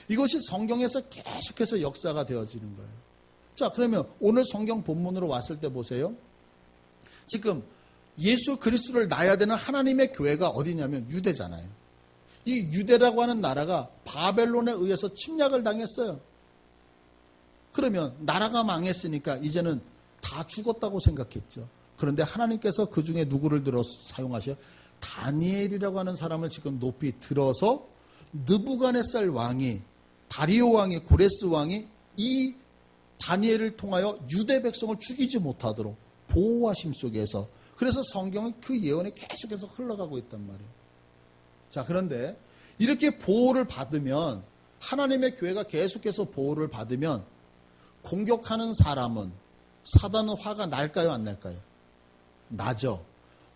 이것이 성경에서 계속해서 역사가 되어지는 거예요. 자, 그러면 오늘 성경 본문으로 왔을 때 보세요. 지금 예수 그리스도를 낳아야 되는 하나님의 교회가 어디냐면 유대잖아요. 이 유대라고 하는 나라가 바벨론에 의해서 침략을 당했어요. 그러면 나라가 망했으니까 이제는 다 죽었다고 생각했죠. 그런데 하나님께서 그 중에 누구를 들어 사용하셔요? 다니엘이라고 하는 사람을 지금 높이 들어서 느부갓네살 왕이, 다리오 왕이, 고레스 왕이 이 다니엘을 통하여 유대 백성을 죽이지 못하도록 보호하심 속에서, 그래서 성경은 그 예언이 계속해서 흘러가고 있단 말이에요. 자, 그런데 이렇게 보호를 받으면, 하나님의 교회가 계속해서 보호를 받으면 공격하는 사람은, 사단은 화가 날까요, 안 날까요? 나죠.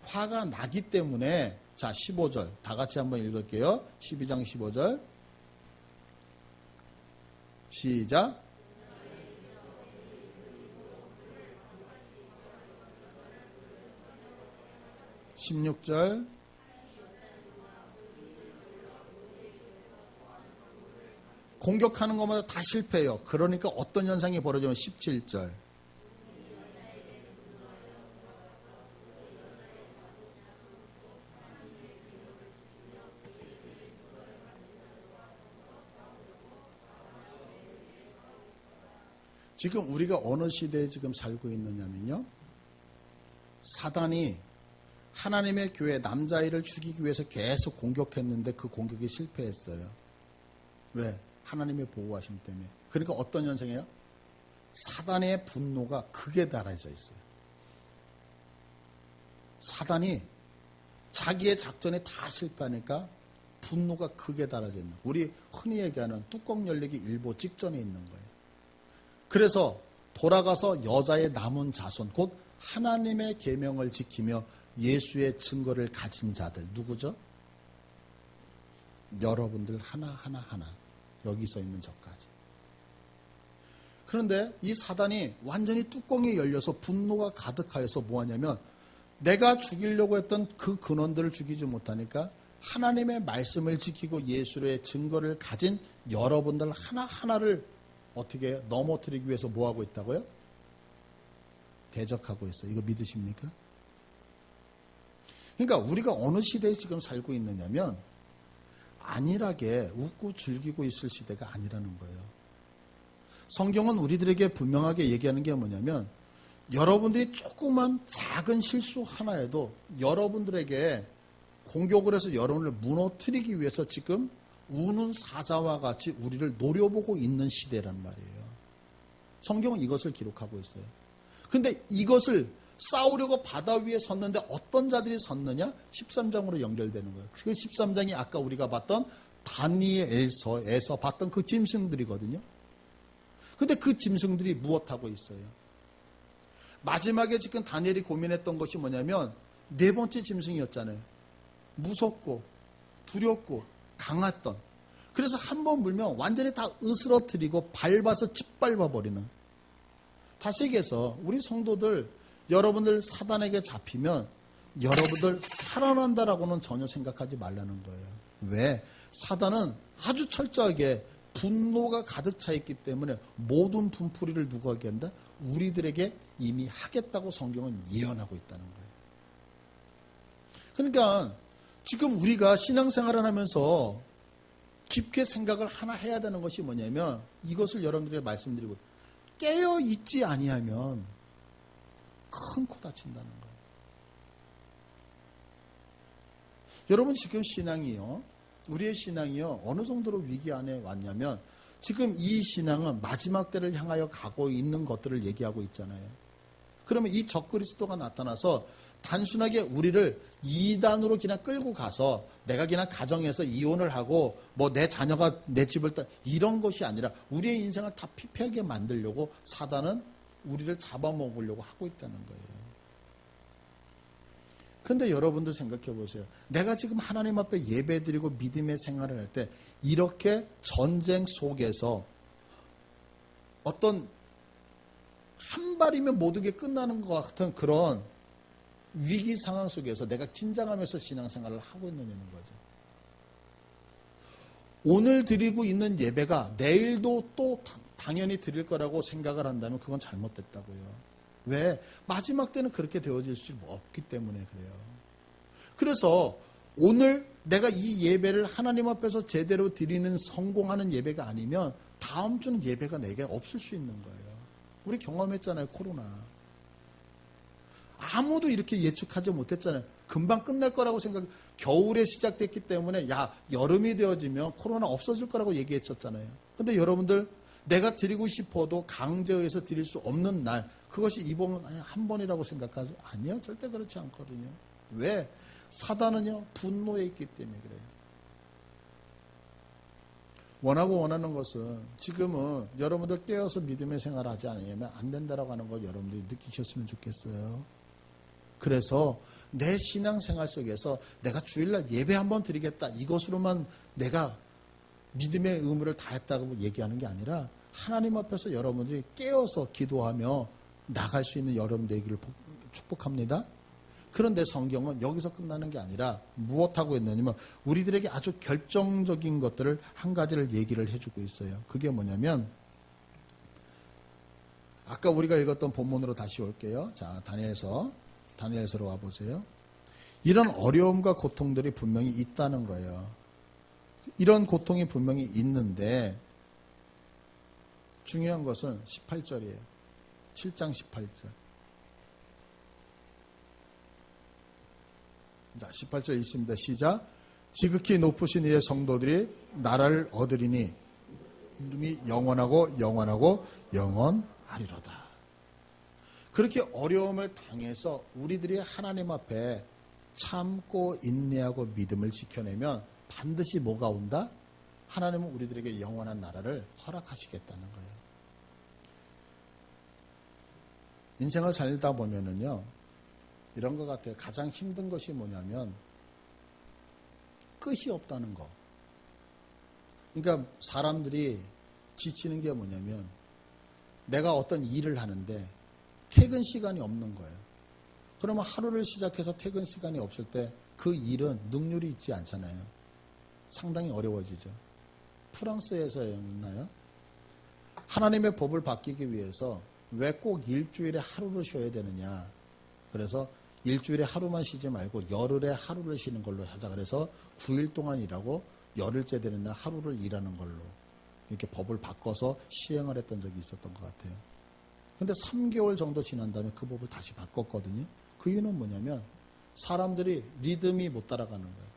화가 나기 때문에, 자, 15절 다 같이 한번 읽을게요. 12장 15절 시작. 16절 공격하는 것마다 다 실패해요. 그러니까 어떤 현상이 벌어지면 17절 지금 우리가 어느 시대에 지금 살고 있느냐면요, 사단이 하나님의 교회 남자아이를 죽이기 위해서 계속 공격했는데 그 공격이 실패했어요. 왜? 하나님의 보호하심 때문에. 그러니까 어떤 현상이에요? 사단의 분노가 극에 달해져 있어요. 사단이 자기의 작전에 다 실패하니까 분노가 극에 달해져 있는, 우리 흔히 얘기하는 뚜껑 열리기 일보 직전에 있는 거예요. 그래서 돌아가서 여자의 남은 자손, 곧 하나님의 계명을 지키며 예수의 증거를 가진 자들, 누구죠? 여러분들 하나 여기 서 있는 저까지. 그런데 이 사단이 완전히 뚜껑이 열려서 분노가 가득하여서 뭐하냐면, 내가 죽이려고 했던 그 근원들을 죽이지 못하니까 하나님의 말씀을 지키고 예수의 증거를 가진 여러분들 하나하나를 어떻게 넘어뜨리기 위해서 뭐하고 있다고요? 대적하고 있어요. 이거 믿으십니까? 그러니까 우리가 어느 시대에 지금 살고 있느냐면 안일하게 웃고 즐기고 있을 시대가 아니라는 거예요. 성경은 우리들에게 분명하게 얘기하는 게 뭐냐면, 여러분들이 조그만 작은 실수 하나에도 여러분들에게 공격을 해서 여러분을 무너뜨리기 위해서 지금 우는 사자와 같이 우리를 노려보고 있는 시대란 말이에요. 성경은 이것을 기록하고 있어요. 근데 이것을 싸우려고 바다 위에 섰는데 어떤 자들이 섰느냐? 13장으로 연결되는 거예요. 그 13장이 아까 우리가 봤던 다니엘서에서 봤던 그 짐승들이거든요. 근데 그 짐승들이 무엇하고 있어요? 마지막에 지금 다니엘이 고민했던 것이 뭐냐면 네 번째 짐승이었잖아요. 무섭고 두렵고 강했던. 그래서 한 번 물면 완전히 다 으스러뜨리고 밟아서 짓밟아버리는. 다시 얘기해서 우리 성도들, 여러분들 사단에게 잡히면 여러분들 살아난다라고는 전혀 생각하지 말라는 거예요. 왜? 사단은 아주 철저하게 분노가 가득 차 있기 때문에 모든 분풀이를 누구에게 한다? 우리들에게 이미 하겠다고 성경은 예언하고 있다는 거예요. 그러니까 지금 우리가 신앙생활을 하면서 깊게 생각을 하나 해야 되는 것이 뭐냐면, 이것을 여러분들에게 말씀드리고, 깨어 있지 아니하면 큰 코 다친다는 거예요. 여러분 지금 신앙이요, 우리의 신앙이요, 어느 정도로 위기 안에 왔냐면, 지금 이 신앙은 마지막 때를 향하여 가고 있는 것들을 얘기하고 있잖아요. 그러면 이 적그리스도가 나타나서 단순하게 우리를 이단으로 그냥 끌고 가서 내가 그냥 가정에서 이혼을 하고 뭐 내 자녀가 내 집을 이런 것이 아니라 우리의 인생을 다 피폐하게 만들려고 사단은 우리를 잡아먹으려고 하고 있다는 거예요. 근데 여러분들 생각해 보세요. 내가 지금 하나님 앞에 예배드리고 믿음의 생활을 할 때 이렇게 전쟁 속에서 어떤 한 발이면 모든 게 끝나는 것 같은 그런 위기 상황 속에서 내가 긴장하면서 신앙생활을 하고 있느냐는 거죠. 오늘 드리고 있는 예배가 내일도 또 당연히 드릴 거라고 생각을 한다면 그건 잘못됐다고요. 왜? 마지막 때는 그렇게 되어질 수 없기 때문에 그래요. 그래서 오늘 내가 이 예배를 하나님 앞에서 제대로 드리는 성공하는 예배가 아니면 다음 주는 예배가 내게 없을 수 있는 거예요. 우리 경험했잖아요. 코로나. 아무도 이렇게 예측하지 못했잖아요. 금방 끝날 거라고 생각. 겨울에 시작됐기 때문에 여름이 되어지면 코로나 없어질 거라고 얘기했었잖아요. 근데 여러분들 내가 드리고 싶어도 강제에 의해서 드릴 수 없는 날 그것이 이번 한 번이라고 생각하세요? 아니요. 절대 그렇지 않거든요. 왜? 사단은요. 분노에 있기 때문에 그래요. 원하고 원하는 것은 지금은 여러분들 깨어서 믿음의 생활을 하지 않으면 안 된다라고 하는 걸 여러분들이 느끼셨으면 좋겠어요. 그래서 내 신앙생활 속에서 내가 주일날 예배 한번 드리겠다. 이것으로만 내가 믿음의 의무를 다했다고 얘기하는 게 아니라 하나님 앞에서 여러분들이 깨어서 기도하며 나갈 수 있는 여러분 되기를 축복합니다. 그런데 성경은 여기서 끝나는 게 아니라 무엇하고 있느냐면 우리들에게 아주 결정적인 것들을 한 가지를 얘기를 해주고 있어요. 그게 뭐냐면 아까 우리가 읽었던 본문으로 다시 올게요. 자, 다니엘서로 와보세요. 이런 어려움과 고통들이 분명히 있다는 거예요. 이런 고통이 분명히 있는데 중요한 것은 18절이에요. 7장 18절. 자, 18절 있습니다. 시작. 지극히 높으신 이의 성도들이 나라를 얻으리니 이름이 영원하고 영원하고 영원하리로다. 그렇게 어려움을 당해서 우리들이 하나님 앞에 참고 인내하고 믿음을 지켜내면 반드시 뭐가 온다? 하나님은 우리들에게 영원한 나라를 허락하시겠다는 거예요. 인생을 살다 보면은요, 이런 것 같아요. 가장 힘든 것이 뭐냐면 끝이 없다는 거. 그러니까 사람들이 지치는 게 뭐냐면 내가 어떤 일을 하는데 퇴근 시간이 없는 거예요. 그러면 하루를 시작해서 퇴근 시간이 없을 때 그 일은 능률이 있지 않잖아요. 상당히 어려워지죠. 프랑스에서였나요? 하나님의 법을 바뀌기 위해서 왜 꼭 일주일에 하루를 쉬어야 되느냐. 그래서 일주일에 하루만 쉬지 말고 열흘에 하루를 쉬는 걸로 하자. 그래서 9일 동안 일하고 열흘째 되는 날 하루를 일하는 걸로 이렇게 법을 바꿔서 시행을 했던 적이 있었던 것 같아요. 근데 3개월 정도 지난 다음에 그 법을 다시 바꿨거든요. 그 이유는 뭐냐면 사람들이 리듬이 못 따라가는 거예요.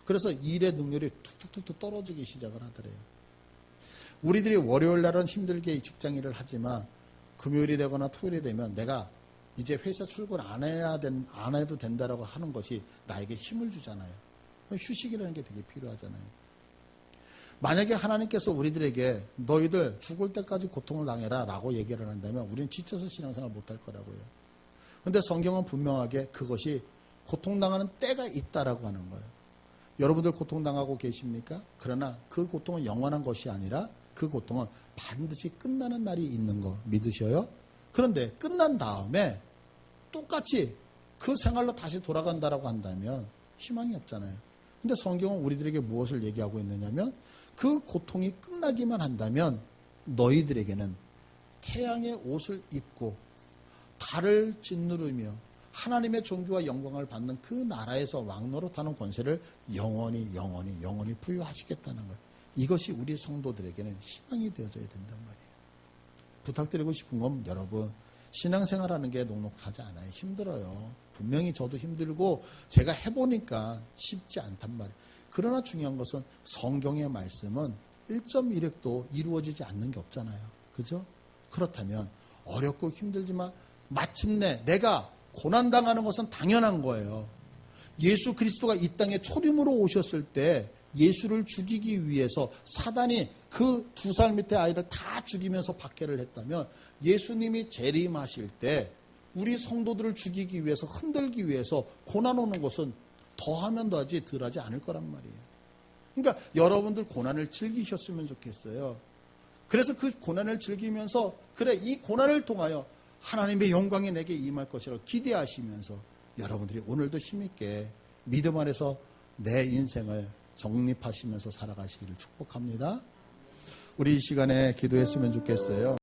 그래서 일의 능률이 툭툭툭 떨어지기 시작을 하더래요. 우리들이 월요일 날은 힘들게 직장 일을 하지만 금요일이 되거나 토요일이 되면 내가 이제 회사 출근 안 해도 된다라고 하는 것이 나에게 힘을 주잖아요. 휴식이라는 게 되게 필요하잖아요. 만약에 하나님께서 우리들에게 너희들 죽을 때까지 고통을 당해라 라고 얘기를 한다면 우리는 지쳐서 신앙생활 못할 거라고요. 그런데 성경은 분명하게 그것이 고통당하는 때가 있다라고 하는 거예요. 여러분들 고통당하고 계십니까? 그러나 그 고통은 영원한 것이 아니라 그 고통은 반드시 끝나는 날이 있는 거 믿으셔요? 그런데 끝난 다음에 똑같이 그 생활로 다시 돌아간다라고 한다면 희망이 없잖아요. 근데 성경은 우리들에게 무엇을 얘기하고 있느냐면 그 고통이 끝나기만 한다면 너희들에게는 태양의 옷을 입고 달을 짓누르며 하나님의 존귀와 영광을 받는 그 나라에서 왕노릇하는 권세를 영원히 부여하시겠다는 거예요. 이것이 우리 성도들에게는 희망이 되어져야 된단 말이에요. 부탁드리고 싶은 건 여러분 신앙생활하는 게 녹록하지 않아요. 힘들어요. 분명히 저도 힘들고 제가 해보니까 쉽지 않단 말이에요. 그러나 중요한 것은 성경의 말씀은 1.1획도 이루어지지 않는 게 없잖아요. 그죠? 그렇다면 어렵고 힘들지만 마침내 내가 고난당하는 것은 당연한 거예요. 예수 그리스도가 이 땅에 초림으로 오셨을 때 예수를 죽이기 위해서 사단이 그 2살 밑에 아이를 다 죽이면서 박해를 했다면 예수님이 재림하실 때 우리 성도들을 죽이기 위해서 흔들기 위해서 고난 오는 것은 더하면 더하지 덜하지 않을 거란 말이에요. 그러니까 여러분들 고난을 즐기셨으면 좋겠어요. 그래서 그 고난을 즐기면서 그래 이 고난을 통하여 하나님의 영광이 내게 임할 것이라고 기대하시면서 여러분들이 오늘도 힘있게 믿음 안에서 내 인생을 정립하시면서 살아가시기를 축복합니다. 우리 이 시간에 기도했으면 좋겠어요.